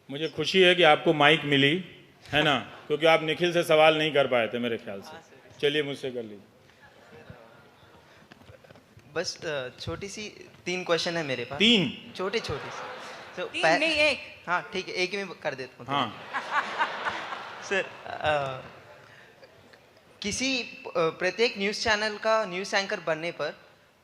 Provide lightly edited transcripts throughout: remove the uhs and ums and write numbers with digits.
मुझे खुशी है कि आपको माइक मिली है ना, क्योंकि आप निखिल से सवाल नहीं कर पाए थे मेरे ख्याल से। चलिए मुझसे कर लीजिए। बस छोटी सी 3 क्वेश्चन है मेरे पास। 3 छोटे छोटे से तो 3 नहीं 1। हाँ ठीक है, एक ही में कर देता हूँ। हाँ। सर किसी प्रत्येक न्यूज़ चैनल का न्यूज़ एंकर बनने पर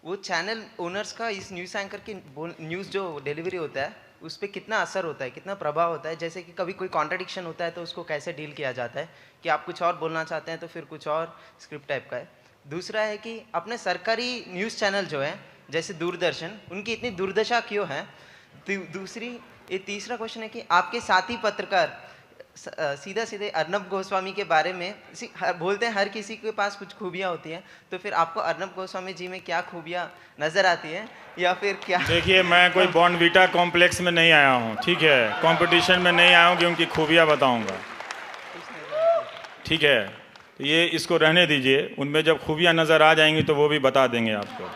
वो चैनल ओनर्स का इस न्यूज़ एंकर की न्यूज़ जो डिलीवरी होता है उस पर कितना असर होता है, कितना प्रभाव होता है? जैसे कि कभी कोई कॉन्ट्रडिक्शन होता है तो उसको कैसे डील किया जाता है कि आप कुछ और बोलना चाहते हैं तो फिर कुछ और स्क्रिप्ट टाइप का है। दूसरा है कि अपने सरकारी न्यूज़ चैनल जो है जैसे दूरदर्शन, उनकी इतनी दुर्दशा क्यों है? ये तीसरा क्वेश्चन है कि आपके साथी पत्रकार सीधा सीधे अर्नब गोस्वामी के बारे में बोलते हैं हर किसी के पास कुछ खूबियाँ होती हैं, तो फिर आपको अर्नब गोस्वामी जी में क्या खूबियाँ नज़र आती हैं या फिर क्या? देखिए, मैं कोई बॉर्नवीटा कॉम्प्लेक्स में नहीं आया हूँ, ठीक है, कंपटीशन में नहीं आया हूँ कि उनकी खूबियाँ बताऊँगा, ठीक है। तो ये इसको रहने दीजिए, उनमें जब खूबियाँ नज़र आ जाएंगी तो वो भी बता देंगे आपको।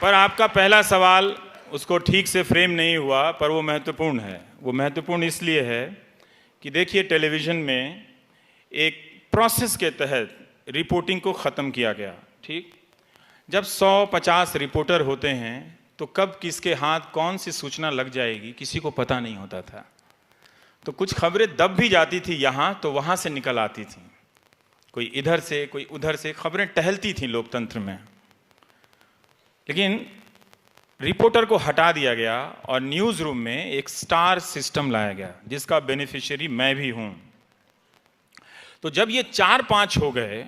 पर आपका पहला सवाल उसको ठीक से फ्रेम नहीं हुआ, पर वो महत्वपूर्ण है। वो महत्वपूर्ण इसलिए है कि देखिए, टेलीविज़न में एक प्रोसेस के तहत रिपोर्टिंग को ख़त्म किया गया, ठीक। जब 150 रिपोर्टर होते हैं तो कब किसके हाथ कौन सी सूचना लग जाएगी किसी को पता नहीं होता था। तो कुछ खबरें दब भी जाती थी यहाँ तो वहाँ से निकल आती थी, कोई इधर से कोई उधर से, खबरें टहलती थी लोकतंत्र में। लेकिन रिपोर्टर को हटा दिया गया और न्यूज़ रूम में एक स्टार सिस्टम लाया गया जिसका बेनिफिशियरी मैं भी हूँ। तो जब ये 4-5 हो गए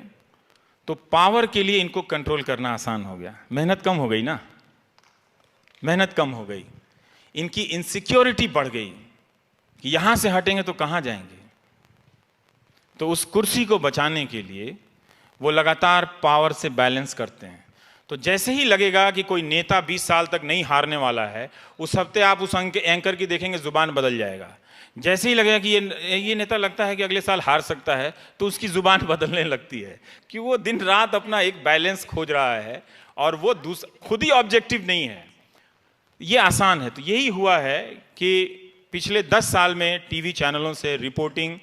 तो पावर के लिए इनको कंट्रोल करना आसान हो गया, मेहनत कम हो गई ना, मेहनत कम हो गई, इनकी इनसिक्योरिटी बढ़ गई कि यहाँ से हटेंगे तो कहाँ जाएंगे। तो उस कुर्सी को बचाने के लिए वो लगातार पावर से बैलेंस करते हैं। तो जैसे ही लगेगा कि कोई नेता 20 साल तक नहीं हारने वाला है, उस हफ्ते आप उस एंकर की देखेंगे जुबान बदल जाएगा। जैसे ही लगेगा कि ये नेता लगता है कि अगले साल हार सकता है, तो उसकी जुबान बदलने लगती है कि वो दिन रात अपना एक बैलेंस खोज रहा है और वो खुद ही ऑब्जेक्टिव नहीं है। ये आसान है। तो यही हुआ है कि पिछले 10 साल में टीवी चैनलों से रिपोर्टिंग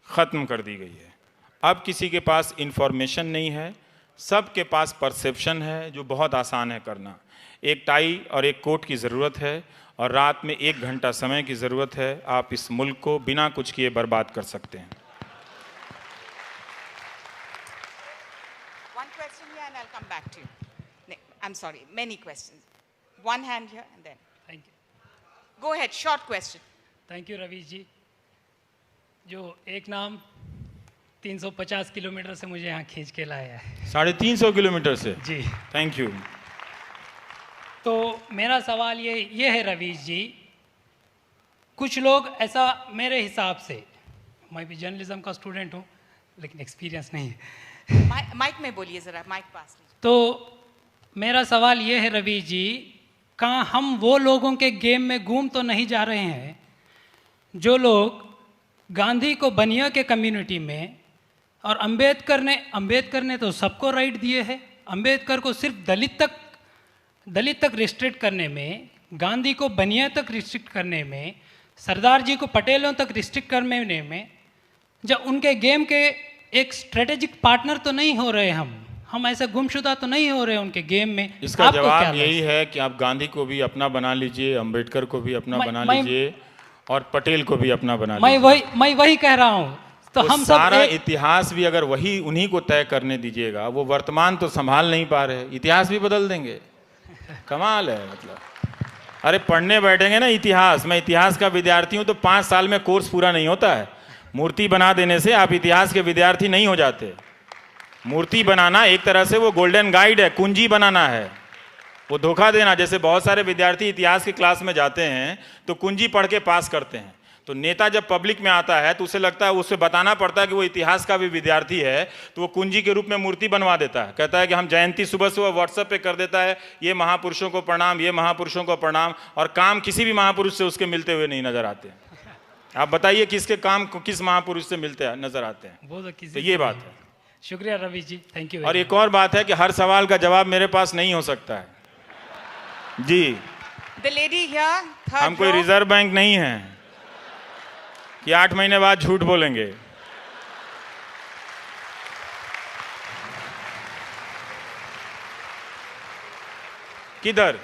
ख़त्म कर दी गई है। अब किसी के पास इंफॉर्मेशन नहीं है, सबके पास परसेप्शन है, जो बहुत आसान है करना। एक टाई और एक कोट की ज़रूरत है और रात में 1 घंटा समय की ज़रूरत है। आप इस मुल्क को बिना कुछ किए बर्बाद कर सकते हैं। One question here and I'll come back to you. I'm sorry, many questions. One hand here and then. Thank you. Go ahead, short question. Thank you Ravish ji. जो एक नाम 350 किलोमीटर से मुझे यहाँ खींच के लाया है। 350 किलोमीटर से? जी थैंक यू। तो मेरा सवाल ये है रवीश जी, कुछ लोग ऐसा, मेरे हिसाब से, मैं भी जर्नलिज्म का स्टूडेंट हूँ लेकिन एक्सपीरियंस नहीं है। माइक में बोलिए ज़रा, माइक पास लीजिए। तो मेरा सवाल ये है रवीश जी, कहाँ हम वो लोगों के गेम में घूम तो नहीं जा रहे हैं जो लोग गांधी को बनिया के कम्युनिटी में और अंबेडकर ने तो सबको राइट दिए हैं, अंबेडकर को सिर्फ दलित तक रिस्ट्रिक्ट करने में, गांधी को बनिया तक रिस्ट्रिक्ट करने में, सरदार जी को पटेलों तक रिस्ट्रिक्ट करने में, जब उनके गेम के एक स्ट्रेटेजिक पार्टनर तो नहीं हो रहे हम ऐसे गुमशुदा तो नहीं हो रहे उनके गेम में। इसका जवाब यही है कि आप गांधी को भी अपना बना लीजिए, अंबेडकर को भी अपना बना लीजिए और पटेल को भी अपना बना लीजिए। मैं वही कह रहा हूँ। तो हम सारा इतिहास भी अगर वही उन्हीं को तय करने दीजिएगा, वो वर्तमान तो संभाल नहीं पा रहे, इतिहास भी बदल देंगे। कमाल है, मतलब अरे पढ़ने बैठेंगे ना इतिहास, मैं इतिहास का विद्यार्थी हूँ, तो 5 साल में कोर्स पूरा नहीं होता है। मूर्ति बना देने से आप इतिहास के विद्यार्थी नहीं हो जाते। मूर्ति बनाना एक तरह से वो गोल्डन गाइड है, कुंजी बनाना है, वो धोखा देना। जैसे बहुत सारे विद्यार्थी इतिहास की क्लास में जाते हैं तो कुंजी पढ़ के पास करते हैं, तो नेता जब पब्लिक में आता है तो उसे लगता है, उसे बताना पड़ता है कि वो इतिहास का भी विद्यार्थी है, तो वो कुंजी के रूप में मूर्ति बनवा देता है। कहता है कि हम जयंती सुबह सुबह व्हाट्सएप पे कर देता है, ये महापुरुषों को प्रणाम, ये महापुरुषों को प्रणाम, और काम किसी भी महापुरुष से उसके मिलते हुए नहीं नजर आते। आप बताइए किसके काम किस महापुरुष से मिलते हैं नजर आते हैं? वो तो ये बात है। शुक्रिया रवि जी, थैंक यू। और एक और बात है कि हर सवाल का जवाब मेरे पास नहीं हो सकता है जी। The lady here, third हम कोई row. रिजर्व बैंक नहीं है कि 8 महीने बाद झूठ बोलेंगे। किधर?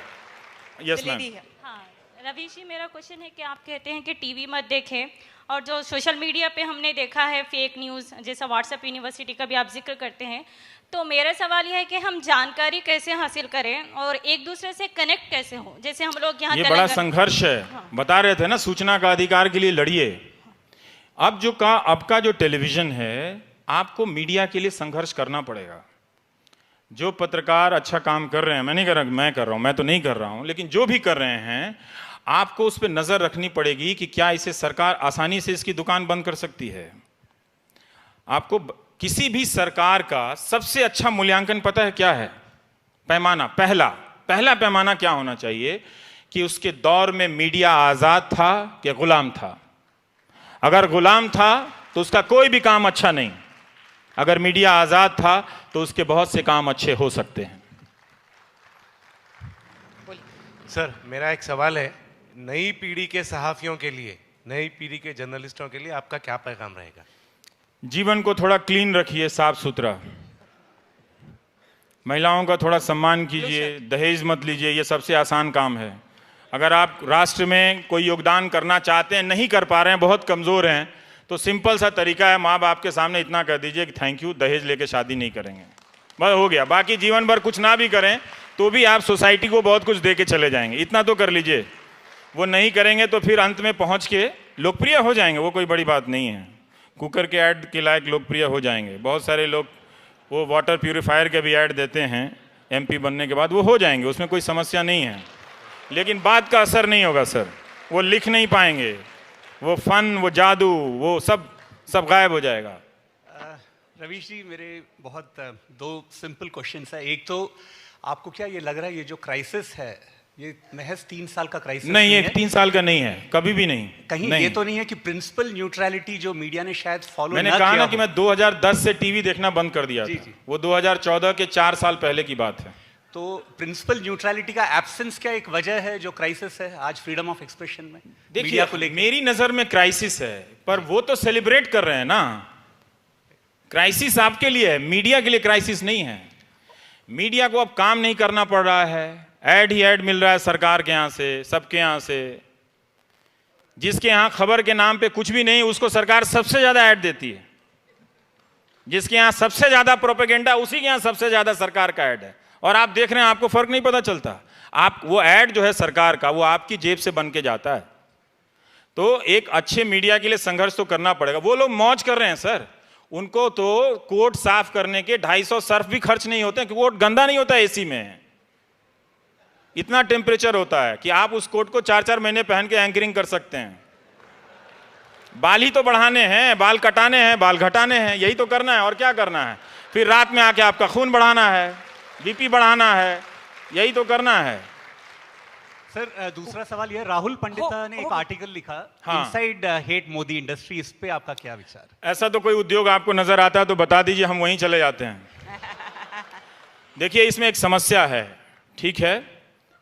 Yes The ma'am. lady here. हाँ रवि जी, मेरा क्वेश्चन है कि आप कहते हैं कि टीवी मत देखें, और जो सोशल मीडिया पे हमने देखा है फेक न्यूज़, जैसा व्हाट्सएप यूनिवर्सिटी का भी आप जिक्र करते हैं, तो मेरा सवाल यह है कि हम जानकारी कैसे हासिल करें और एक दूसरे से कनेक्ट कैसे हो। जैसे हम लोग यहाँ ये बड़ा संघर्ष है। बता रहे थे ना, सूचना का अधिकार के लिए लड़िए। अब का जो टेलीविजन है, आपको मीडिया के लिए संघर्ष करना पड़ेगा। जो पत्रकार अच्छा काम कर रहे हैं, मैं कर रहा हूं, मैं तो नहीं कर रहा हूं, लेकिन जो भी कर रहे हैं, आपको उस पर नजर रखनी पड़ेगी कि क्या इसे सरकार आसानी से इसकी दुकान बंद कर सकती है। आपको किसी भी सरकार का सबसे अच्छा मूल्यांकन पता है क्या है? पैमाना। पहला पैमाना क्या होना चाहिए कि उसके दौर में मीडिया आजाद था कि गुलाम था। अगर गुलाम था तो उसका कोई भी काम अच्छा नहीं, अगर मीडिया आजाद था तो उसके बहुत से काम अच्छे हो सकते हैं। सर, मेरा एक सवाल है, नई पीढ़ी के सहाफियों के लिए, नई पीढ़ी के जर्नलिस्टों के लिए आपका क्या पैगाम रहेगा? जीवन को थोड़ा क्लीन रखिए, साफ सुथरा। महिलाओं का थोड़ा सम्मान कीजिए, दहेज मत लीजिए, ये सबसे आसान काम है। अगर आप राष्ट्र में कोई योगदान करना चाहते हैं, नहीं कर पा रहे हैं, बहुत कमज़ोर हैं, तो सिंपल सा तरीका है, माँ बाप के सामने इतना कह दीजिए कि थैंक यू, दहेज लेके शादी नहीं करेंगे, बस हो गया। बाकी जीवन भर कुछ ना भी करें तो भी आप सोसाइटी को बहुत कुछ दे के चले जाएंगे, इतना तो कर लीजिए। वो नहीं करेंगे तो फिर अंत में पहुंच के लोकप्रिय हो जाएंगे, वो कोई बड़ी बात नहीं है। कुकर के ऐड के लायक लोकप्रिय हो जाएंगे। बहुत सारे लोग वो वाटर प्यूरिफायर के भी ऐड देते हैं एमपी बनने के बाद, वो हो जाएंगे, उसमें कोई समस्या नहीं है। लेकिन बात का असर नहीं होगा सर, वो लिख नहीं पाएंगे, वो फन, वो जादू, वो सब गायब हो जाएगा। रवीश जी, मेरे बहुत दो सिंपल क्वेश्चंस है। एक तो आपको क्या ये लग रहा है ये जो क्राइसिस है ये महज 3 साल का क्राइसिस नहीं, ये है? 3 साल का नहीं है, कभी भी नहीं। कहीं नहीं। ये तो नहीं है कि प्रिंसिपल न्यूट्रलिटी जो मीडिया ने शायद फॉलो मैंने ना कहा किया ना कि हो। मैं 2010 से टीवी देखना बंद कर दिया जी, था। जी। वो 2014 के 4 साल पहले की बात है। तो प्रिंसिपल न्यूट्रलिटी का एब्सेंस क्या एक वजह है जो क्राइसिस है आज फ्रीडम ऑफ एक्सप्रेशन में मीडिया देखिए, को लेकर? मेरी नजर में क्राइसिस है, पर वो तो सेलिब्रेट कर रहे हैं ना। क्राइसिस आपके लिए है, मीडिया के लिए क्राइसिस नहीं है। मीडिया को अब काम नहीं करना पड़ रहा है, ऐड ही ऐड मिल रहा है सरकार के यहाँ से, सबके यहाँ से। जिसके यहाँ खबर के नाम पे कुछ भी नहीं, उसको सरकार सबसे ज्यादा ऐड देती है। जिसके यहाँ सबसे ज्यादा प्रोपेगेंडा, उसी के यहाँ सबसे ज्यादा सरकार का ऐड है। और आप देख रहे हैं, आपको फर्क नहीं पता चलता। आप वो ऐड जो है सरकार का, वो आपकी जेब से बन के जाता है। तो एक अच्छे मीडिया के लिए संघर्ष तो करना पड़ेगा। वो लोग मौज कर रहे हैं सर, उनको तो कोट साफ करने के 250 सर्फ भी खर्च नहीं होते हैं, कोट गंदा नहीं होता एसी में। इतना टेम्परेचर होता है कि आप उस कोट को 4-4 महीने पहन के एंकरिंग कर सकते हैं। बाल ही तो बढ़ाने हैं, बाल कटाने हैं, बाल घटाने हैं, यही तो करना है। और क्या करना है? फिर रात में आके आपका खून बढ़ाना है, बीपी बढ़ाना है, यही तो करना है। सर, दूसरा सवाल यह, राहुल पंडिता ने एक आर्टिकल लिखा, हाँ। इनसाइड हेट मोदी इंडस्ट्री, इस पे आपका क्या विचार है? ऐसा तो कोई उद्योग आपको नजर आता है तो बता दीजिए, हम वहीं चले जाते हैं। देखिए, इसमें एक समस्या है। ठीक है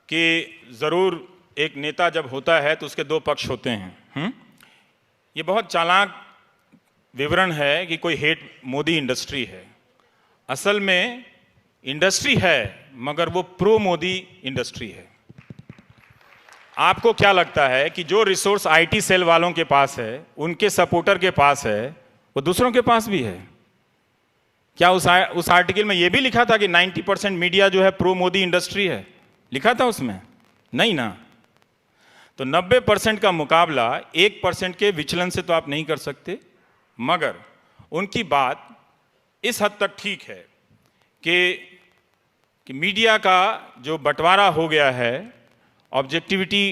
कि जरूर एक नेता जब होता है तो उसके 2 पक्ष होते हैं। ये बहुत चालाक विवरण है कि कोई हेट मोदी इंडस्ट्री है। असल में इंडस्ट्री है, मगर वो प्रो मोदी इंडस्ट्री है। आपको क्या लगता है कि जो रिसोर्स आईटी सेल वालों के पास है, उनके सपोर्टर के पास है, वो दूसरों के पास भी है? क्या उस आर्टिकल में ये भी लिखा था कि 90% मीडिया जो है प्रो मोदी इंडस्ट्री है? लिखा था उसमें? नहीं ना। तो 90% का मुकाबला 1% के विचलन से तो आप नहीं कर सकते। मगर उनकी बात इस हद तक ठीक है कि मीडिया का जो बंटवारा हो गया है, ऑब्जेक्टिविटी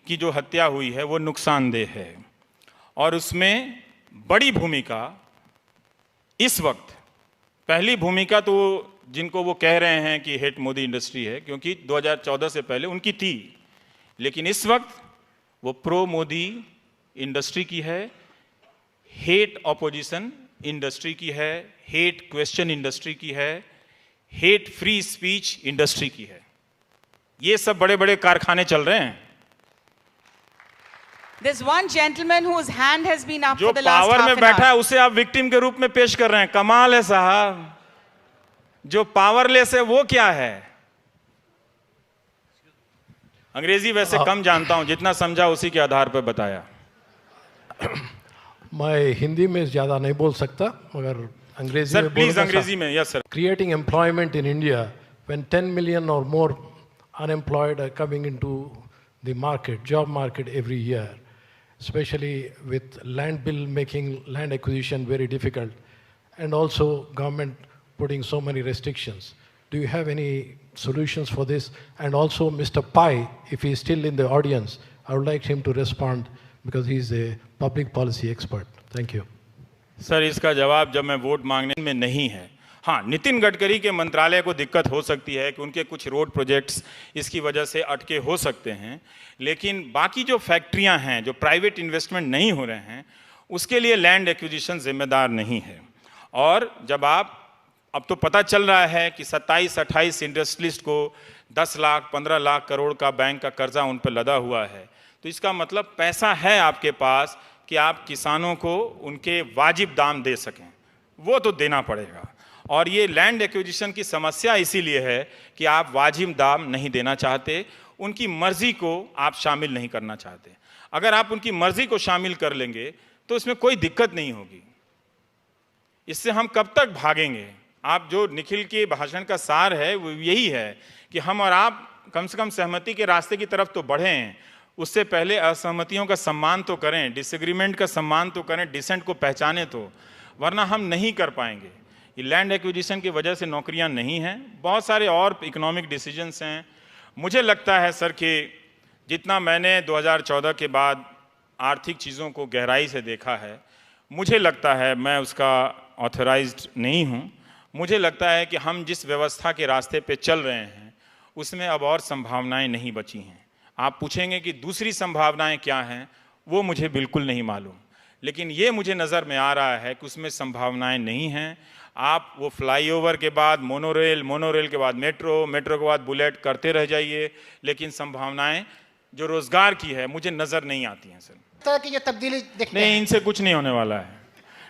की जो हत्या हुई है, वो नुकसानदेह है। और उसमें बड़ी भूमिका इस वक्त, पहली भूमिका तो जिनको वो कह रहे हैं कि हेट मोदी इंडस्ट्री है, क्योंकि 2014 से पहले उनकी थी, लेकिन इस वक्त वो प्रो मोदी इंडस्ट्री की है, हेट ऑपोजिशन इंडस्ट्री की है, हेट क्वेश्चन इंडस्ट्री की है, हेट फ्री स्पीच इंडस्ट्री की है। ये सब बड़े बड़े कारखाने चल रहे हैं। There's one gentleman whose hand has been up जो for the last power half में an बैठा है hour. उसे आप विक्टिम के रूप में पेश कर रहे हैं। कमाल है साहब। जो पावरलेस है वो क्या है? अंग्रेजी वैसे कम जानता हूं, जितना समझा उसी के आधार पर बताया। मैं हिंदी में ज़्यादा नहीं बोल सकता, मगर अंग्रेजी सर में प्लीज बोलूंगा। अंग्रेजी में। Yes sir. Creating employment in India, when 10 million or more unemployed are coming into the market, job market every year, especially with land bill making land acquisition very difficult, and also government putting so many restrictions. Do you have any solutions for this? And also Mr. Pai, if he is still in the audience, I would like him to respond because he is a public policy expert. Thank you. Sir इसका जवाब जब मैं vote मांगने में नहीं है। हाँ, नितिन गडकरी के मंत्रालय को दिक्कत हो सकती है कि उनके कुछ रोड प्रोजेक्ट्स इसकी वजह से अटके हो सकते हैं, लेकिन बाकी जो फैक्ट्रियां हैं, जो प्राइवेट इन्वेस्टमेंट नहीं हो रहे हैं, उसके लिए लैंड एक्विजिशन जिम्मेदार नहीं है। और जब अब तो पता चल रहा है कि 27-28 इंडस्ट्रियलिस्ट को 10 लाख 15 लाख करोड़ का बैंक का कर्जा उन पर लदा हुआ है, तो इसका मतलब पैसा है आपके पास कि आप किसानों को उनके वाजिब दाम दे सकें, वो तो देना पड़ेगा। और ये लैंड एक्विजिशन की समस्या इसीलिए है कि आप वाजिब दाम नहीं देना चाहते, उनकी मर्जी को आप शामिल नहीं करना चाहते। अगर आप उनकी मर्जी को शामिल कर लेंगे तो इसमें कोई दिक्कत नहीं होगी। इससे हम कब तक भागेंगे? आप जो निखिल के भाषण का सार है वो यही है कि हम और आप कम से कम सहमति के रास्ते की तरफ तो बढ़ें, उससे पहले असहमतियों का सम्मान तो करें, डिसएग्रीमेंट का सम्मान तो करें, डिसेंट को पहचानें तो, वरना हम नहीं कर पाएंगे। ये लैंड एक्विजिशन की वजह से नौकरियां नहीं हैं, बहुत सारे और इकोनॉमिक डिसीजंस हैं। मुझे लगता है सर कि जितना मैंने 2014 के बाद आर्थिक चीज़ों को गहराई से देखा है, मुझे लगता है, मैं उसका ऑथराइज्ड नहीं हूँ, मुझे लगता है कि हम जिस व्यवस्था के रास्ते पे चल रहे हैं उसमें अब और संभावनाएं नहीं बची हैं। आप पूछेंगे कि दूसरी संभावनाएं क्या हैं, वो मुझे बिल्कुल नहीं मालूम, लेकिन ये मुझे नज़र में आ रहा है कि उसमें संभावनाएं नहीं हैं। आप वो फ्लाईओवर के बाद मोनोरेल, मोनोरेल के बाद मेट्रो, मेट्रो के बाद बुलेट करते रह जाइए, लेकिन संभावनाएं जो रोज़गार की है मुझे नज़र नहीं आती हैं सर। कि ये तब्दीली देखते नहीं, इनसे कुछ नहीं होने वाला है।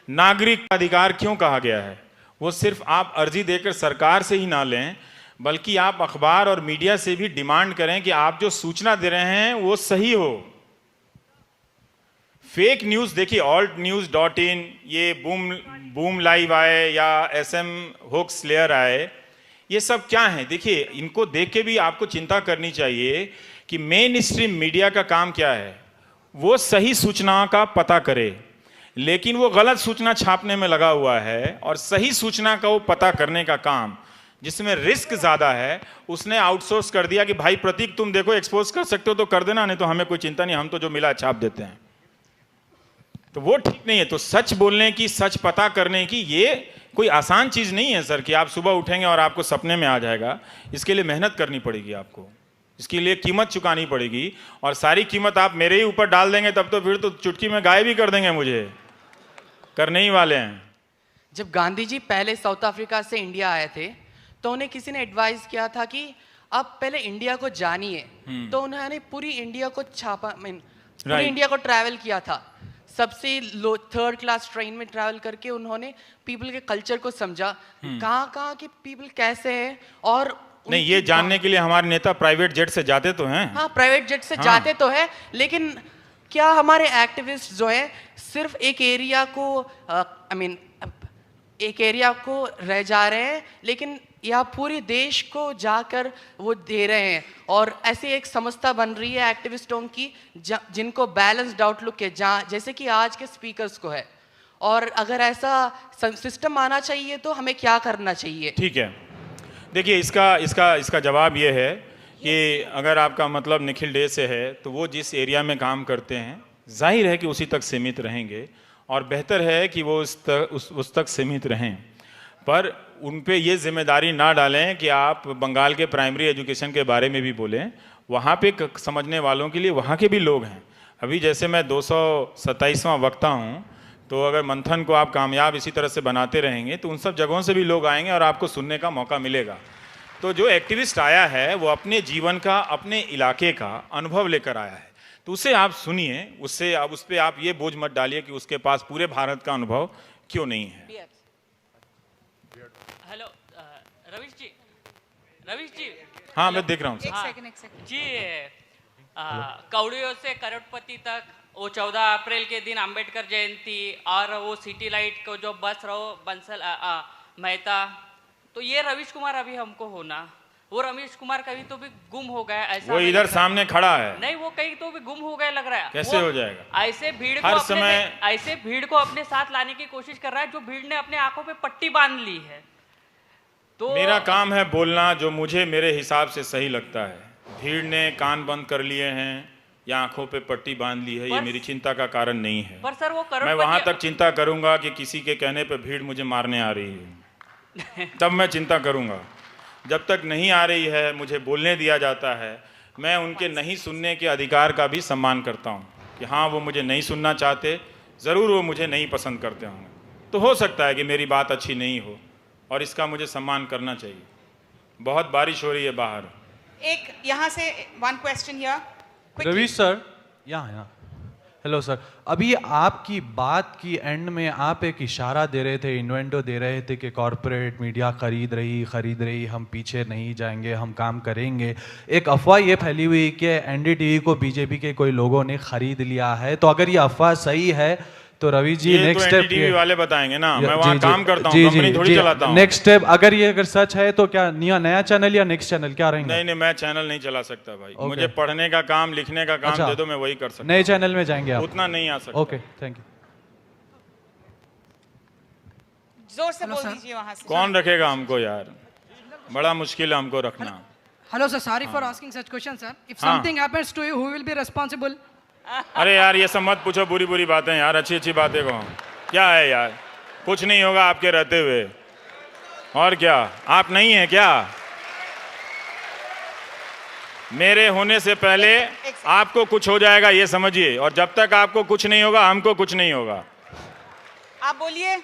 नागरिक अधिकार क्यों कहा गया है? वो सिर्फ आप अर्जी देकर सरकार से ही ना लें, बल्कि आप अखबार और मीडिया से भी डिमांड करें कि आप जो सूचना दे रहे हैं वो सही हो। फेक न्यूज़ देखिए, altnews.in, ये बूम लाइव आए या SM होक्स लेयर आए, ये सब क्या है? देखिए, इनको देख के भी आपको चिंता करनी चाहिए कि मेन स्ट्रीम मीडिया का काम क्या है। वो सही सूचना का पता करे, लेकिन वो गलत सूचना छापने में लगा हुआ है, और सही सूचना का वो पता करने का काम जिसमें रिस्क ज़्यादा है उसने आउटसोर्स कर दिया कि भाई प्रतीक तुम देखो, एक्सपोज कर सकते हो तो कर देना, नहीं तो हमें कोई चिंता नहीं, हम तो जो मिला छाप देते हैं। तो वो ठीक नहीं है। तो सच बोलने की, सच पता करने की, ये कोई आसान चीज़ नहीं है सर कि आप सुबह उठेंगे और आपको सपने में आ जाएगा। इसके लिए मेहनत करनी पड़ेगी आपको, इसके लिए कीमत चुकानी पड़ेगी, और सारी कीमत आप मेरे ही ऊपर डाल देंगे तब तो फिर तो चुटकी में गायब ही कर देंगे, मुझे करने ही वाले हैं। जब गांधी जी पहले साउथ अफ्रीका से इंडिया आए थे तो उन्हें किसी ने एडवाइस किया था कि आप पहले इंडिया को जानिए, तो उन्होंने पूरी इंडिया को छापा, पूरी इंडिया को ट्रैवल किया था। सबसे लो 3rd क्लास ट्रेन में ट्रैवल करके उन्होंने पीपल के कल्चर को समझा, कहाँ के पीपल कैसे हैं। और नहीं, ये जानने के लिए हमारे नेता प्राइवेट जेट से जाते तो हैं। हाँ, प्राइवेट जेट से जाते तो है, लेकिन क्या हमारे एक्टिविस्ट जो है सिर्फ एक एरिया को एक एरिया को रह जा रहे हैं, लेकिन या पूरे देश को जाकर वो दे रहे हैं। और ऐसी एक संस्था बन रही है एक्टिविस्टों की जिनको बैलेंस्ड आउटलुक है, जैसे कि आज के स्पीकर्स को है। और अगर ऐसा सिस्टम आना चाहिए तो हमें क्या करना चाहिए? ठीक है, देखिए इसका जवाब ये है कि अगर आपका मतलब निखिल डे से है तो वो जिस एरिया में काम करते हैं जाहिर है कि उसी तक सीमित रहेंगे, और बेहतर है कि वो उस तक सीमित रहें। पर उन पे ये जिम्मेदारी ना डालें कि आप बंगाल के प्राइमरी एजुकेशन के बारे में भी बोलें। वहाँ पे समझने वालों के लिए वहाँ के भी लोग हैं। अभी जैसे मैं 227वां वक्ता हूँ, तो अगर मंथन को आप कामयाब इसी तरह से बनाते रहेंगे तो उन सब जगहों से भी लोग आएंगे और आपको सुनने का मौका मिलेगा। तो जो एक्टिविस्ट आया है वो अपने जीवन का, अपने इलाके का अनुभव लेकर आया है। तो उसे आप सुनिए, उससे आप उस पर आप ये बोझ मत डालिए कि उसके पास पूरे भारत का अनुभव क्यों नहीं है। हेलो रवीश जी। हाँ मैं देख रहा हूँ एक सेकंड जी, कौड़ियों से करोड़पति तक, वो 14 अप्रैल के दिन अंबेडकर जयंती, और वो सिटी लाइट को जो बस रहो बंसल मेहता, तो ये रवीश कुमार अभी हमको होना, वो रमेश कुमार कभी तो भी गुम हो गया ऐसा। वो इधर सामने खड़ा है। नहीं, वो कहीं तो भी गुम हो गया लग रहा है। कैसे हो जाएगा? ऐसे भीड़ को अपने साथ लाने की कोशिश कर रहा है, जो भीड़ ने अपने आंखों पे पट्टी बांध ली है। तो मेरा काम है बोलना जो मुझे मेरे हिसाब से सही लगता है। भीड़ ने कान बंद कर लिए हैं या आंखों पे पट्टी बांध ली है, ये मेरी चिंता का कारण नहीं है। पर सर वो मैं वहां तक चिंता करूंगा कि किसी के कहने पे भीड़ मुझे मारने आ रही है तब मैं चिंता करूंगा। जब तक नहीं आ रही है, मुझे बोलने दिया जाता है, मैं उनके नहीं सुनने के अधिकार का भी सम्मान करता हूं कि हाँ वो मुझे नहीं सुनना चाहते, ज़रूर वो मुझे नहीं पसंद करते होंगे, तो हो सकता है कि मेरी बात अच्छी नहीं हो और इसका मुझे सम्मान करना चाहिए। बहुत बारिश हो रही है बाहर। एक यहाँ से one question here. Ravish sir, यहाँ हेलो सर, अभी आपकी बात की एंड में आप एक इशारा दे रहे थे, इन्वेंटो दे रहे थे कि कॉरपोरेट मीडिया खरीद रही, हम पीछे नहीं जाएंगे, हम काम करेंगे। एक अफवाह ये फैली हुई कि एनडीटीवी को बीजेपी के कोई लोगों ने खरीद लिया है, तो अगर ये अफवाह सही है तो Ravi ji next step NDTV वाले बताएंगे ना, मैं वहाँ काम करता हूँ, कंपनी थोड़ी चलाता हूँ। नेक्स्ट स्टेप अगर ये अगर सच है तो क्या नया चैनल या नेक्स्ट चैनल क्या रहेंगे? नहीं, मैं चैनल नहीं चला सकता भाई। मुझे पढ़ने का काम, लिखने का काम दे दो, मैं वही कर सकता हूँ। नए चैनल में जाएंगे आप? उतना नहीं आ सकता। Okay, thank you. जोर से बोल दीजिए वहाँ से। कौन रखेगा हमको यार, बड़ा मुश्किल है हमको रखना। Hello sir, sorry for asking such question sir. If something happens to you, who will be responsible? अरे यार ये सब मत पूछो, बुरी बुरी बातें यार, अच्छी अच्छी बातें कहो। क्या है यार, कुछ नहीं होगा आपके रहते हुए। और क्या, आप नहीं हैं क्या? मेरे होने से पहले आपको कुछ हो जाएगा ये समझिए, और जब तक आपको कुछ नहीं होगा हमको कुछ नहीं होगा। आप बोलिए,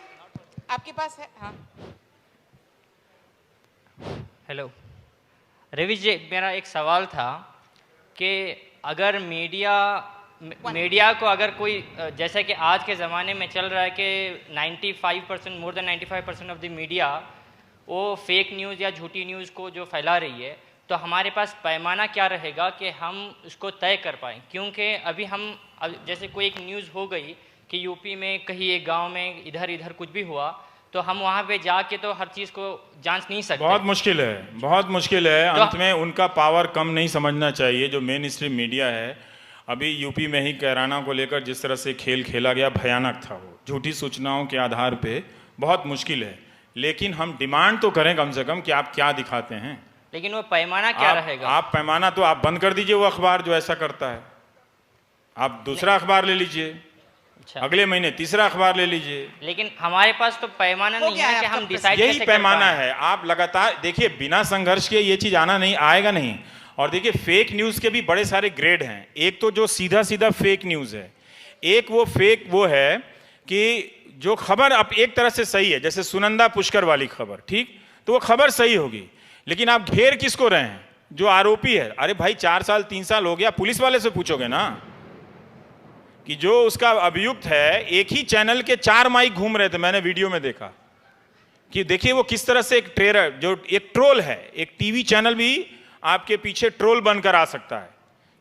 आपके पास है। हाँ हेलो रवीश जी, मेरा एक सवाल था कि अगर मीडिया को अगर कोई, जैसे कि आज के ज़माने में चल रहा है कि 95%, more than 95% of the media वो फेक न्यूज़ या झूठी न्यूज़ को जो फैला रही है, तो हमारे पास पैमाना क्या रहेगा कि हम उसको तय कर पाएँ? क्योंकि अभी हम जैसे कोई एक न्यूज़ हो गई कि यूपी में कहीं एक गांव में इधर कुछ भी हुआ, तो हम वहाँ पे जाके तो हर चीज़ को जांच नहीं सकते। बहुत मुश्किल है, बहुत मुश्किल है। तो अंत में उनका पावर कम नहीं समझना चाहिए। जो मेन स्ट्रीम मीडिया है, अभी यूपी में ही कैराना को लेकर जिस तरह से खेल खेला गया, भयानक था वो। झूठी सूचनाओं के आधार पे बहुत मुश्किल है, लेकिन हम डिमांड तो करें कम से कम कि आप क्या दिखाते हैं। लेकिन वो पैमाना क्या रहेगा? आप पैमाना तो आप बंद कर दीजिए, वो अखबार जो ऐसा करता है। आप दूसरा अखबार ले लीजिए, अगले महीने तीसरा अखबार ले लीजिए। लेकिन हमारे पास तो पैमाना नहीं है कि हम डिसाइड यही पैमाना है। आप लगातार देखिए, बिना संघर्ष के ये चीज आएगा नहीं। और देखिए, फेक न्यूज के भी बड़े सारे ग्रेड हैं। एक तो जो सीधा सीधा फेक न्यूज है, एक वो फेक वो है कि जो खबर अब एक तरह से सही है, जैसे सुनंदा पुष्कर वाली खबर, ठीक, तो वो खबर सही होगी, लेकिन आप घेर किसको रहे हैं? जो आरोपी है। अरे भाई 4 साल 3 साल हो गया, पुलिस वाले से पूछोगे ना कि जो उसका अभियुक्त है, एक ही चैनल के 4 माइक घूम रहे थे, मैंने वीडियो में देखा कि देखिए वो किस तरह से एक ट्रोल है। एक टीवी चैनल भी आपके पीछे ट्रोल बनकर आ सकता है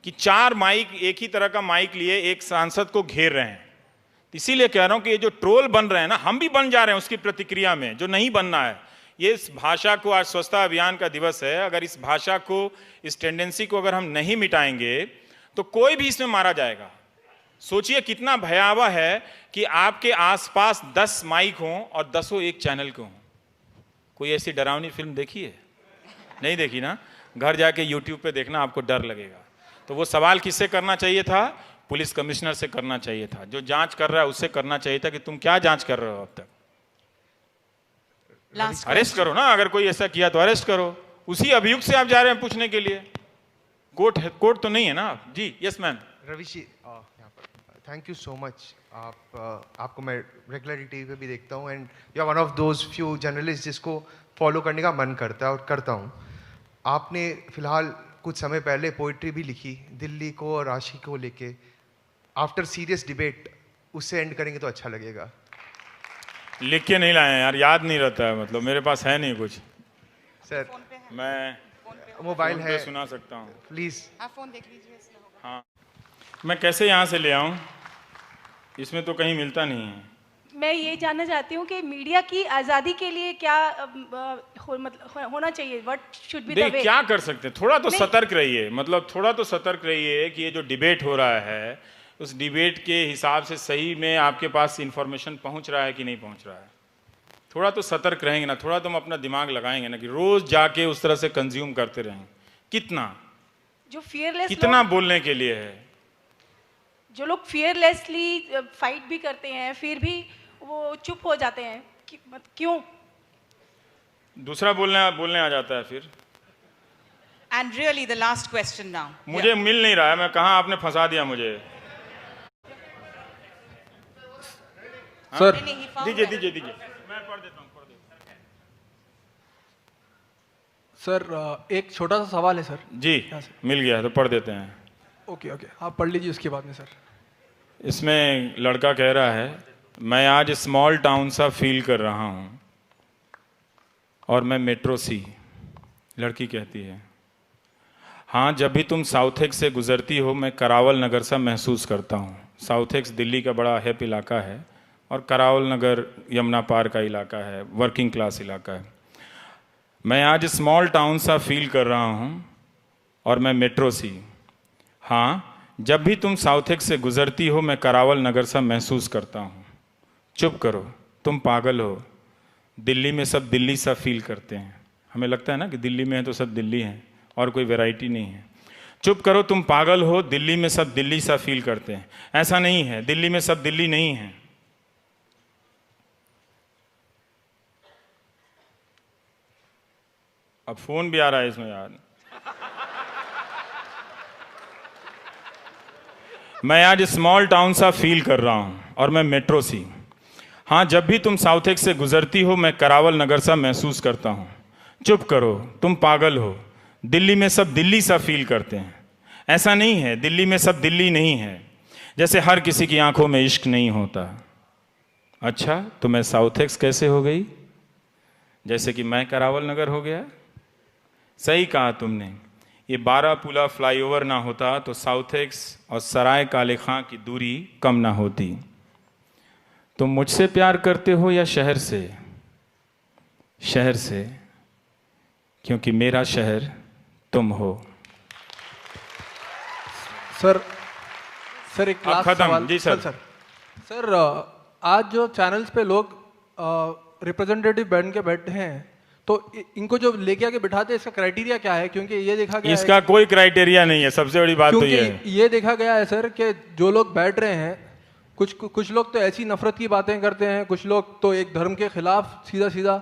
कि 4 माइक, एक ही तरह का माइक लिए एक सांसद को घेर रहे हैं। इसीलिए कह रहा हूं कि ये जो ट्रोल बन रहे हैं ना, हम भी बन जा रहे हैं उसकी प्रतिक्रिया में, जो नहीं बनना है। ये इस भाषा को, आज स्वच्छता अभियान का दिवस है, अगर इस भाषा को, इस टेंडेंसी को अगर हम नहीं मिटाएंगे तो कोई भी इसमें मारा जाएगा। सोचिए कितना भयावह है कि आपके आसपास 10 माइक हों और 10 एक चैनल के हों। कोई ऐसी डरावनी फिल्म देखी है? नहीं देखी ना? घर जाके YouTube पे देखना, आपको डर लगेगा। तो वो सवाल किससे करना चाहिए था? पुलिस कमिश्नर से करना चाहिए था। जो जांच कर रहा है उससे करना चाहिए था कि तुम क्या जांच कर रहे हो अब तक। अरेस्ट करो ना, अगर कोई ऐसा किया तो अरेस्ट करो। उसी अभियुक्त से आप जा रहे हैं पूछने के लिए, कोर्ट तो नहीं है ना। जी yes ma'am. Ravi ji, thank you so much. आपको मैं रेगुलरली टीवी पे भी देखता हूँ, and you are one of those few journalist जिसको फॉलो करने का मन करता है और करता हूँ। आपने फिलहाल कुछ समय पहले पोइट्री भी लिखी दिल्ली को और राशि को लेके। आफ्टर सीरियस डिबेट उससे एंड करेंगे तो अच्छा लगेगा। लिख के नहीं लाए यार, याद नहीं रहता है, मतलब मेरे पास है नहीं कुछ सर। मैं मोबाइल है, सुना सकता हूँ प्लीज। आप फोन देख लीजिए। हाँ, मैं कैसे यहाँ से ले आऊँ? इसमें तो कहीं मिलता नहीं है। मैं ये जानना चाहती हूँ कि मीडिया की आज़ादी के लिए क्या होना चाहिए? What should be the way? क्या कर सकते हैं? थोड़ा तो सतर्क रहिए, मतलब थोड़ा तो सतर्क रहिए कि ये जो डिबेट हो रहा है उस डिबेट के हिसाब से सही में आपके पास इंफॉर्मेशन पहुंच रहा है कि नहीं पहुंच रहा है। थोड़ा तो सतर्क रहेंगे ना, थोड़ा तो हम अपना दिमाग लगाएंगे ना कि रोज जाके उस तरह से कंज्यूम करते रहेंगे। कितना जो फियरलेस कितना बोलने के लिए है? जो लोग फियरलेसली फाइट भी करते हैं फिर भी वो चुप हो जाते हैं, क्यों? दूसरा बोलने आ जाता है फिर। And really the last question now. मुझे मिल नहीं रहा है, मैं कहाँ, आपने फंसा दिया मुझे। सर दीजिए मैं पढ़ देता हूँ। सर एक छोटा सा सवाल है सर। जी मिल गया तो पढ़ देते हैं। ओके आप पढ़ लीजिए उसके बाद में सर। इसमें लड़का कह रहा है, मैं आज स्मॉल टाउन सा फील कर रहा हूँ और मैं मेट्रो सी। लड़की कहती है, हाँ जब भी तुम साउथेक्स से गुजरती हो मैं करावल नगर सा महसूस करता हूँ। साउथेक्स दिल्ली का बड़ा हिप इलाका है और करावल नगर यमुना पार का इलाका है, वर्किंग क्लास इलाका है। मैं आज स्मॉल टाउन सा फील कर रहा हूँ और मैं मेट्रो सी। हाँ जब भी तुम साउथेक्स से गुजरती हो मैं करावल नगर सा महसूस करता हूँ। चुप करो, तुम पागल हो। दिल्ली में सब दिल्ली सा फील करते हैं। हमें लगता है ना कि दिल्ली में है तो सब दिल्ली हैं और कोई वैरायटी नहीं है। चुप करो, तुम पागल हो। दिल्ली में सब दिल्ली सा फील करते हैं। ऐसा नहीं है, दिल्ली में सब दिल्ली नहीं है। अब फोन भी आ रहा है इसमें यार। मैं आज स्मॉल टाउन सा फील कर रहा हूं और मैं मेट्रो सी। हाँ जब भी तुम साउथेक्स से गुजरती हो मैं करावल नगर सा महसूस करता हूं। चुप करो, तुम पागल हो। दिल्ली में सब दिल्ली सा फील करते हैं। ऐसा नहीं है, दिल्ली में सब दिल्ली नहीं है। जैसे हर किसी की आंखों में इश्क नहीं होता। अच्छा तो मैं साउथेक्स कैसे हो गई? जैसे कि मैं करावल नगर हो गया। सही कहा तुमने। ये 12 पुला फ्लाईओवर ना होता तो साउथेक्स और सराय काले खां की दूरी कम ना होती। तुम मुझसे प्यार करते हो या शहर से? शहर से, क्योंकि मेरा शहर तुम हो। सर एक लास्ट सवाल। जी सर। आज जो चैनल्स पे लोग रिप्रेजेंटेटिव बन के बैठे हैं तो इनको जो लेके आके बिठाते हैं इसका क्राइटेरिया क्या है? क्योंकि ये देखा गया इसका कोई क्राइटेरिया नहीं है। सबसे बड़ी बात तो ये है, ये देखा गया है सर कि जो लोग बैठ रहे हैं कुछ लोग तो ऐसी नफरत की बातें करते हैं, कुछ लोग तो एक धर्म के खिलाफ सीधा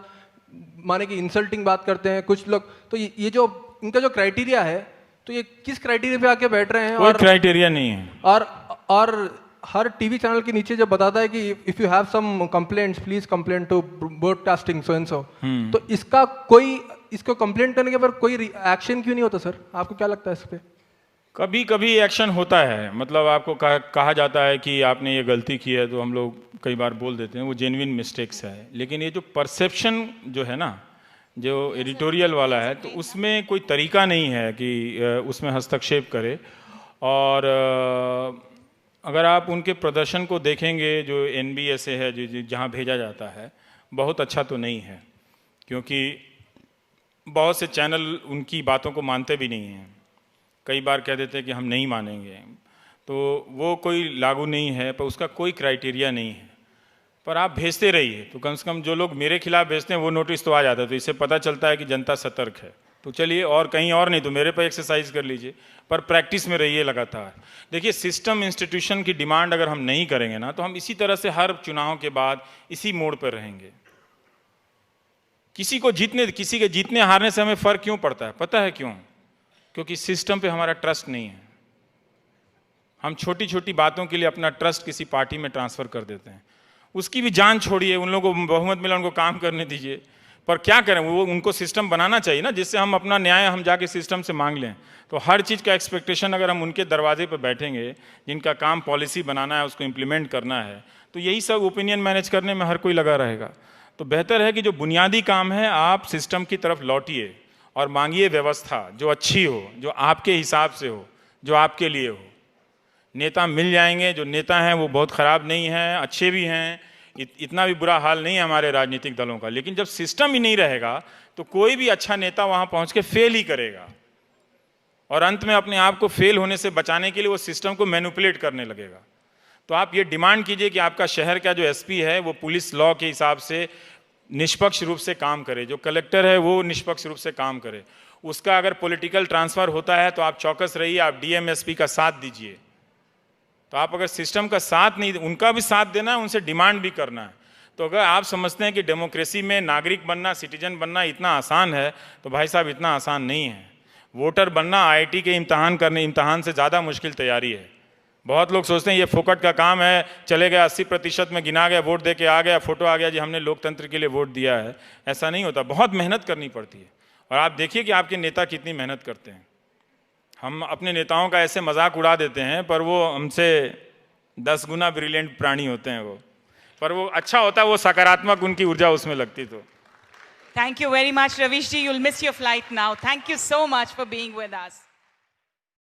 माने कि इंसल्टिंग बात करते हैं, कुछ लोग तो ये जो इनका जो क्राइटेरिया है तो ये किस क्राइटेरिया पे आके बैठ रहे हैं? कोई क्राइटेरिया नहीं है। और हर टीवी चैनल के नीचे जब बताता है कि if you have some complaints please complain to broadcasting so and so, तो इसको कंप्लेंट करने के बाद कोई एक्शन क्यों नहीं होता सर? आपको क्या लगता है इस पे? कभी कभी एक्शन होता है, मतलब आपको कहा जाता है कि आपने ये गलती की है तो हम लोग कई बार बोल देते हैं, वो जेन्युइन मिस्टेक्स है। लेकिन ये जो परसेप्शन जो है ना, जो एडिटोरियल वाला है, तो उसमें कोई तरीका नहीं है कि उसमें हस्तक्षेप करे। और अगर आप उनके प्रदर्शन को देखेंगे जो NBSA है जो जहाँ भेजा जाता है, बहुत अच्छा तो नहीं है, क्योंकि बहुत से चैनल उनकी बातों को मानते भी नहीं हैं। कई बार कह देते हैं कि हम नहीं मानेंगे, तो वो कोई लागू नहीं है, पर उसका कोई क्राइटेरिया नहीं है। पर आप भेजते रहिए तो कम से कम जो लोग मेरे खिलाफ भेजते हैं वो नोटिस तो आ जाता है, तो इससे पता चलता है कि जनता सतर्क है। तो चलिए, और कहीं और नहीं तो मेरे पर एक्सरसाइज कर लीजिए, पर प्रैक्टिस में रहिए लगातार। देखिए, सिस्टम इंस्टीट्यूशन की डिमांड अगर हम नहीं करेंगे ना, तो हम इसी तरह से हर चुनाव के बाद इसी मोड़ पर रहेंगे। किसी के जीतने हारने से हमें फर्क क्यों पड़ता है? पता है क्यों? क्योंकि सिस्टम पे हमारा ट्रस्ट नहीं है। हम छोटी छोटी बातों के लिए अपना ट्रस्ट किसी पार्टी में ट्रांसफर कर देते हैं। उसकी भी जान छोड़िए, उन लोगों को बहुमत मिला, उनको काम करने दीजिए। पर क्या करें, वो उनको सिस्टम बनाना चाहिए ना जिससे हम अपना न्याय हम जाके सिस्टम से मांग लें। तो हर चीज़ का एक्सपेक्टेशन अगर हम उनके दरवाजे पर बैठेंगे, जिनका काम पॉलिसी बनाना है, उसको इम्प्लीमेंट करना है, तो यही सब ओपिनियन मैनेज करने में हर कोई लगा रहेगा। तो बेहतर है कि जो बुनियादी काम है आप सिस्टम की तरफ लौटिए और मांगिए व्यवस्था जो अच्छी हो, जो आपके हिसाब से हो, जो आपके लिए हो। नेता मिल जाएंगे, जो नेता हैं वो बहुत ख़राब नहीं हैं, अच्छे भी हैं, इतना भी बुरा हाल नहीं है हमारे राजनीतिक दलों का। लेकिन जब सिस्टम ही नहीं रहेगा तो कोई भी अच्छा नेता वहाँ पहुँच के फेल ही करेगा और अंत में अपने आप को फेल होने से बचाने के लिए वो सिस्टम को मैनिपुलेट करने लगेगा। तो आप ये डिमांड कीजिए कि आपका शहर का जो एसपी है वो पुलिस लॉ के हिसाब से निष्पक्ष रूप से काम करे, जो कलेक्टर है वो निष्पक्ष रूप से काम करे। उसका अगर पॉलिटिकल ट्रांसफ़र होता है तो आप चौकस रहिए, आप डीएम एसपी का साथ दीजिए। तो आप अगर सिस्टम का साथ नहीं, उनका भी साथ देना है, उनसे डिमांड भी करना है। तो अगर आप समझते हैं कि डेमोक्रेसी में नागरिक बनना, सिटीजन बनना इतना आसान है, तो भाई साहब इतना आसान नहीं है। वोटर बनना आईआईटी के इम्तहान से ज़्यादा मुश्किल तैयारी है। बहुत लोग सोचते हैं ये फोकट का काम है, चले गए 80% में गिना गया, वोट दे के आ गया, फोटो आ गया जी हमने लोकतंत्र के लिए वोट दिया है। ऐसा नहीं होता, बहुत मेहनत करनी पड़ती है। और आप देखिए कि आपके नेता कितनी मेहनत करते हैं। हम अपने नेताओं का ऐसे मजाक उड़ा देते हैं, पर वो हमसे 10 गुना ब्रिलियंट प्राणी होते हैं वो। पर वो अच्छा होता है, वो सकारात्मक उनकी ऊर्जा उसमें लगती। तो Thank you very much, Ravish ji. You'll miss your flight now. Thank you so much for being with us.